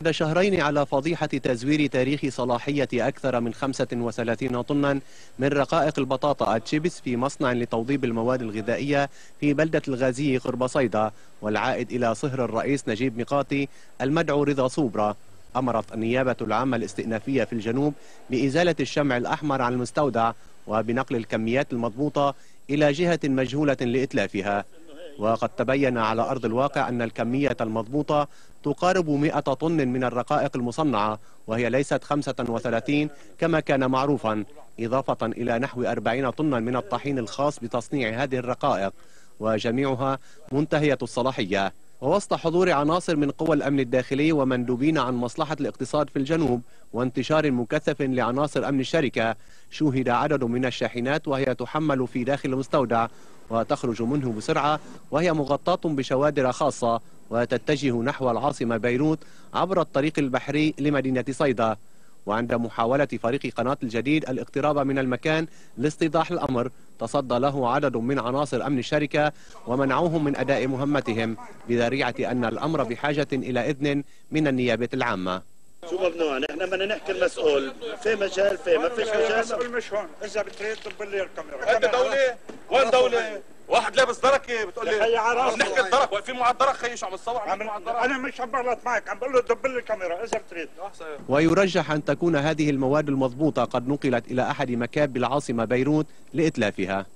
بعد شهرين على فضيحة تزوير تاريخ صلاحية أكثر من 35 طنا من رقائق البطاطا التشيبس في مصنع لتوضيب المواد الغذائية في بلدة الغازي قرب صيدا والعائد إلى صهر الرئيس نجيب ميقاتي المدعو رضا صوبرا، أمرت النيابة العامة الاستئنافية في الجنوب بإزالة الشمع الأحمر عن المستودع وبنقل الكميات المضبوطة إلى جهة مجهولة لإتلافها. وقد تبين على أرض الواقع أن الكمية المضبوطة تقارب 100 طن من الرقائق المصنعة، وهي ليست 35 كما كان معروفا، إضافة إلى نحو 40 طنا من الطحين الخاص بتصنيع هذه الرقائق، وجميعها منتهية الصلاحية. ووسط حضور عناصر من قوى الأمن الداخلي ومندوبين عن مصلحة الاقتصاد في الجنوب وانتشار مكثف لعناصر أمن الشركة، شوهد عدد من الشاحنات وهي تحمل في داخل المستودع وتخرج منه بسرعة، وهي مغطاة بشوادر خاصة وتتجه نحو العاصمة بيروت عبر الطريق البحري لمدينة صيدا. وعند محاولة فريق قناة الجديد الاقتراب من المكان لاستيضاح الأمر، تصدى له عدد من عناصر أمن الشركة ومنعوهم من أداء مهمتهم بذريعة أن الأمر بحاجة إلى إذن من النيابة العامة. شو ممنوع؟ نحن بدنا نحكي المسؤول، في مجال في ما فيش مجال. المسؤول مش هون، إذا بتريد طب لي الكاميرا. أنت دولة؟ وين دولة؟ واحد لابس دركة بتقول لي نحكي الدرك، واقفين مع الدرك خيي شو عم تصور مع الدرك؟ أنا مش عم بغلط معك، عم بقول له دب لي الكاميرا إذا بتريد. ويرجح أن تكون هذه المواد المضبوطة قد نقلت إلى أحد مكاب العاصمة بيروت لإتلافها.